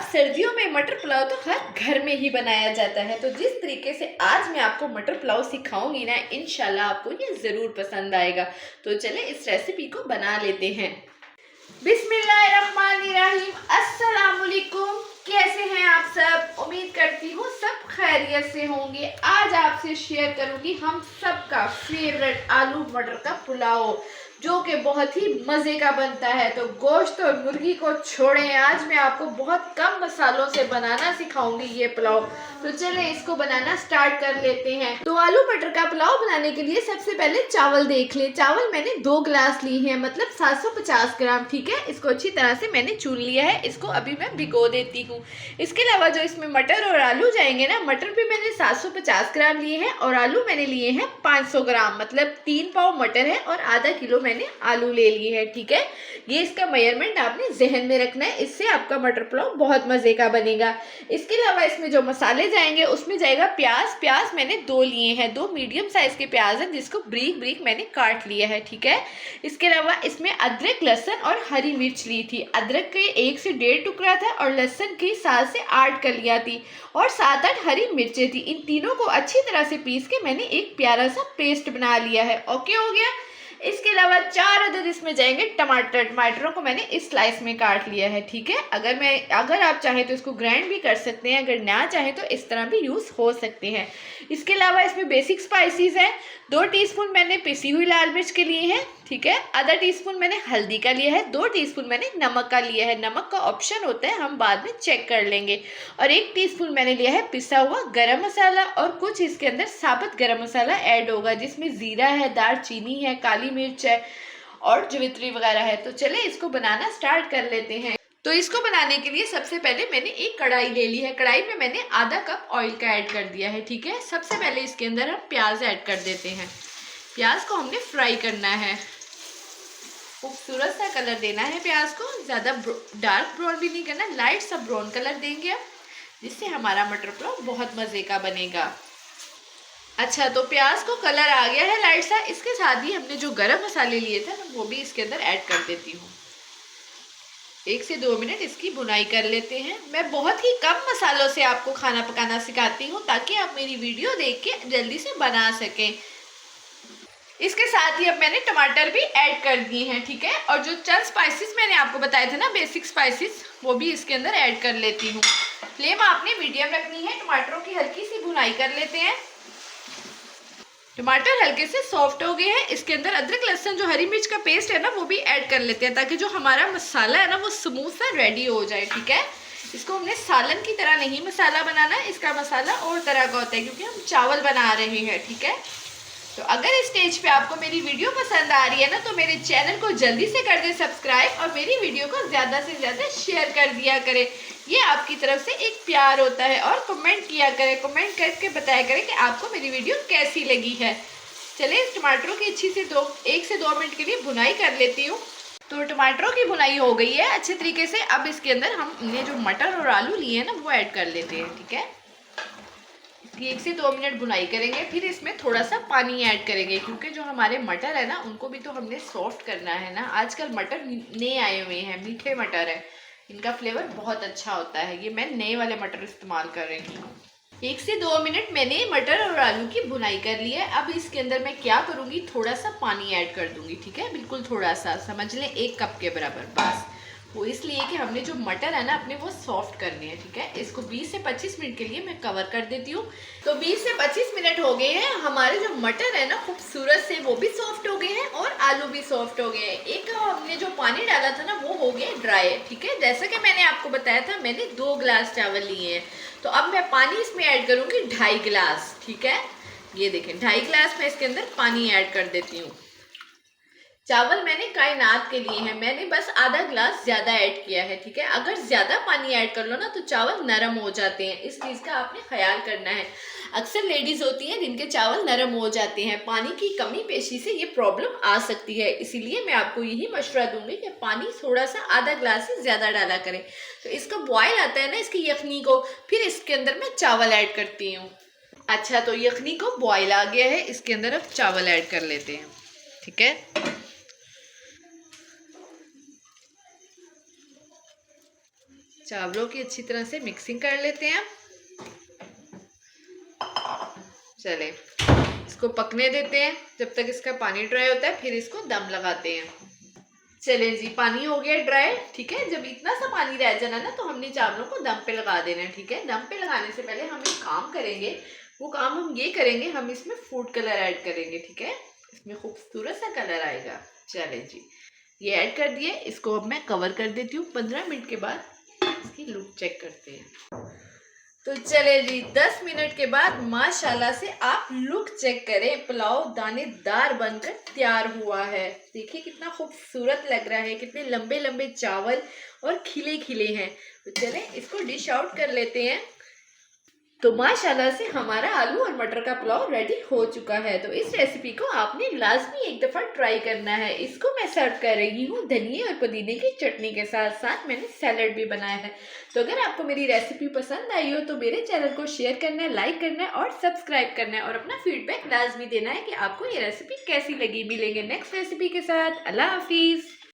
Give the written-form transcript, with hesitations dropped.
अब सर्दियों में मटर पुलाव तो हर घर में ही बनाया जाता है। तो जिस तरीके से आज मैं आपको मटर पुलाव सिखाऊंगी ना, इंशाल्लाह आपको ये ज़रूर पसंद आएगा। तो चले इस रेसिपी को बना लेते हैं। बिस्मिल्लाहिर्रहमानिर्रहीम। अस्सलाम वालेकुम। कैसे हैं आप सब? उम्मीद करती हूँ सब खैरियत से होंगे। आज आपसे शेयर करूंगी हम सबका फेवरेट आलू मटर का पुलाव, जो कि बहुत ही मज़े का बनता है। तो गोश्त और मुर्गी को छोड़ें, आज मैं आपको बहुत कम मसालों से बनाना सिखाऊंगी ये पुलाव। तो चलें इसको बनाना स्टार्ट कर लेते हैं। तो आलू मटर का पुलाव बनाने के लिए सबसे पहले चावल देख लें। चावल मैंने 2 गिलास ली है, मतलब 750 ग्राम। ठीक है, इसको अच्छी तरह से मैंने चुन लिया है। इसको अभी मैं भिगो देती हूँ। इसके अलावा जो इसमें मटर और आलू जाएंगे ना, मटर भी मैंने 750 ग्राम लिए हैं और आलू मैंने लिए हैं 500 ग्राम, मतलब 3 पाव मटर है और आधा किलो मैंने आलू ले लिए हैं। ठीक है, ये इसका मेजरमेंट आपने जहन में रखना है, इससे आपका मटर पुलाव बहुत मजे का बनेगा। इसके अलावा इसमें जो मसाले जाएंगे उसमें जाएगा प्याज। प्याज मैंने 2 लिए हैं, 2 मीडियम साइज के प्याज हैं, जिसको ब्रीक ब्रीक मैंने काट लिया है। ठीक है, इसके अलावा इसमें अदरक, लहसुन और हरी मिर्च ली थी। अदरक के 1 से 1.5 टुकड़ा था और लहसुन की 7 से 8 कलियां थी और 7-8 हरी मिर्चें थी। इन तीनों को अच्छी तरह से पीस के मैंने एक प्यारा सा पेस्ट बना लिया है। ओके हो गया। इसके अलावा 4 अदद इसमें जाएंगे टमाटर। टमाटरों को मैंने इस स्लाइस में काट लिया है। ठीक है, अगर आप चाहें तो इसको ग्राइंड भी कर सकते हैं, अगर ना चाहें तो इस तरह भी यूज़ हो सकते हैं। इसके अलावा इसमें बेसिक स्पाइसेस हैं। 2 टीस्पून मैंने पिसी हुई लाल मिर्च के लिए हैं। ठीक है, आधा टीस्पून मैंने हल्दी का लिया है, 2 टीस्पून मैंने नमक का लिया है। नमक का ऑप्शन होता है, हम बाद में चेक कर लेंगे। और 1 टीस्पून मैंने लिया है पिसा हुआ गरम मसाला और कुछ इसके अंदर साबुत गरम मसाला ऐड होगा, जिसमें ज़ीरा है, दालचीनी है, काली मिर्च है और जवित्री वगैरह है। तो चले इसको बनाना स्टार्ट कर लेते हैं। तो इसको बनाने के लिए सबसे पहले मैंने एक कढ़ाई ले ली है। कढ़ाई में मैंने आधा कप ऑयल का ऐड कर दिया है। ठीक है, सबसे पहले इसके अंदर हम प्याज ऐड कर देते हैं। प्याज को हमने फ्राई करना है, खूबसूरत सा कलर देना है प्याज को। ज़्यादा डार्क ब्राउन भी नहीं करना, लाइट सा ब्राउन कलर देंगे आप, जिससे हमारा मटर पुलाव बहुत मज़े का बनेगा। अच्छा, तो प्याज को कलर आ गया है लाइट सा। इसके साथ ही हमने जो गरम मसाले लिए थे ना, वो भी इसके अंदर ऐड कर देती हूँ। 1 से 2 मिनट इसकी भुनाई कर लेते हैं। मैं बहुत ही कम मसालों से आपको खाना पकाना सिखाती हूँ, ताकि आप मेरी वीडियो देख के जल्दी से बना सकें। इसके साथ ही अब मैंने टमाटर भी ऐड कर दिए हैं। ठीक है, और जो चंद स्पाइसेस मैंने आपको बताए थे ना, बेसिक स्पाइसेस, वो भी इसके अंदर ऐड कर लेती हूँ। फ्लेम आपने मीडियम रखनी है। टमाटरों की हल्की सी भुनाई कर लेते हैं। टमाटर हल्के से सॉफ्ट हो गए हैं। इसके अंदर अदरक, लहसुन, जो हरी मिर्च का पेस्ट है ना, वो भी ऐड कर लेते हैं, ताकि जो हमारा मसाला है ना, वो स्मूथ सा रेडी हो जाए। ठीक है, इसको हमने सालन की तरह नहीं मसाला बनाना है, इसका मसाला और तरह का होता है, क्योंकि हम चावल बना रहे हैं। ठीक है, तो अगर इस स्टेज पे आपको मेरी वीडियो पसंद आ रही है ना, तो मेरे चैनल को जल्दी से कर दे सब्सक्राइब और मेरी वीडियो को ज़्यादा से ज़्यादा शेयर कर दिया करें। ये आपकी तरफ से एक प्यार होता है। और कमेंट किया करें, कमेंट करके बताया करें कि आपको मेरी वीडियो कैसी लगी है। चलिए इस टमाटरों की अच्छी से 1 से 2 मिनट के लिए भुनाई कर लेती हूँ। तो टमाटरों की भुनाई हो गई है अच्छे तरीके से। अब इसके अंदर हमने जो मटर और आलू लिए हैं ना, वो ऐड कर लेते हैं। ठीक है, 1 से 2 मिनट भुनाई करेंगे, फिर इसमें थोड़ा सा पानी ऐड करेंगे, क्योंकि जो हमारे मटर है ना, उनको भी तो हमने सॉफ्ट करना है ना। आजकल मटर नए आए हुए हैं, मीठे मटर है, इनका फ्लेवर बहुत अच्छा होता है। ये मैं नए वाले मटर इस्तेमाल कर रही हूँ। 1 से 2 मिनट मैंने मटर और आलू की भुनाई कर ली है। अब इसके अंदर मैं क्या करूँगी, थोड़ा सा पानी ऐड कर दूँगी। ठीक है, बिल्कुल थोड़ा सा, समझ लें 1 कप के बराबर बस। वो इसलिए कि हमने जो मटर है ना अपने, वो सॉफ्ट करने हैं। ठीक है, इसको 20 से 25 मिनट के लिए मैं कवर कर देती हूँ। तो 20 से 25 मिनट हो गए हैं। हमारे जो मटर है ना, खूबसूरत से वो भी सॉफ्ट हो गए हैं और आलू भी सॉफ्ट हो गए हैं। एक हमने जो पानी डाला था ना, वो हो गया ड्राई। ठीक है, जैसा कि मैंने आपको बताया था, मैंने 2 गिलास चावल लिए हैं। तो अब मैं पानी इसमें ऐड करूँगी 2.5 गिलास। ठीक है, ये देखें 2.5 गिलास मैं इसके अंदर पानी ऐड कर देती हूँ। चावल मैंने कायनात के लिए हैं, मैंने बस आधा गिलास ज़्यादा ऐड किया है। ठीक है, अगर ज़्यादा पानी ऐड कर लो ना, तो चावल नरम हो जाते हैं। इस चीज़ का आपने ख्याल करना है। अक्सर लेडीज़ होती हैं जिनके चावल नरम हो जाते हैं, पानी की कमी पेशी से ये प्रॉब्लम आ सकती है। इसीलिए मैं आपको यही मशवरा दूंगी कि पानी थोड़ा सा आधा गिलास से ज़्यादा डाला करें। तो इसका बॉयल आता है ना, इसकी यखनी को, फिर इसके अंदर मैं चावल ऐड करती हूँ। अच्छा, तो यखनी को बॉयल आ गया है, इसके अंदर अब चावल ऐड कर लेते हैं। ठीक है, चावलों की अच्छी तरह से मिक्सिंग कर लेते हैं। चले इसको पकने देते हैं जब तक इसका पानी ड्राई होता है, फिर इसको दम लगाते हैं। चले जी, पानी हो गया ड्राई, ठीक है। जब इतना सा पानी रह जाना ना तो हमने चावलों को दम पे लगा देना है, ठीक है। दम पे लगाने से पहले हम एक काम करेंगे, वो काम हम ये करेंगे, हम इसमें फूड कलर ऐड करेंगे, ठीक है। इसमें खूबसूरत सा कलर आएगा। चले जी, ये ऐड कर दिए। इसको अब मैं कवर कर देती हूँ। 15 मिनट के बाद इसकी लुक चेक करते हैं। तो चले जी, 10 मिनट के बाद माशाल्लाह से आप लुक चेक करें, पुलाव दानेदार बनकर तैयार हुआ है। देखिए कितना खूबसूरत लग रहा है, कितने लंबे लंबे चावल और खिले खिले हैं। तो चलें इसको डिश आउट कर लेते हैं। तो माशाल्लाह से हमारा आलू और मटर का पुलाव रेडी हो चुका है। तो इस रेसिपी को आपने लाजमी एक दफ़ा ट्राई करना है। इसको मैं सर्व कर रही हूँ धनिया और पुदीने की चटनी के साथ। साथ मैंने सैलड भी बनाया है। तो अगर आपको मेरी रेसिपी पसंद आई हो तो मेरे चैनल को शेयर करना है, लाइक करना है और सब्सक्राइब करना है, और अपना फीडबैक लाजमी देना है कि आपको ये रेसिपी कैसी लगी। मिलेंगे नेक्स्ट रेसिपी के साथ। अल्लाह हाफिज़।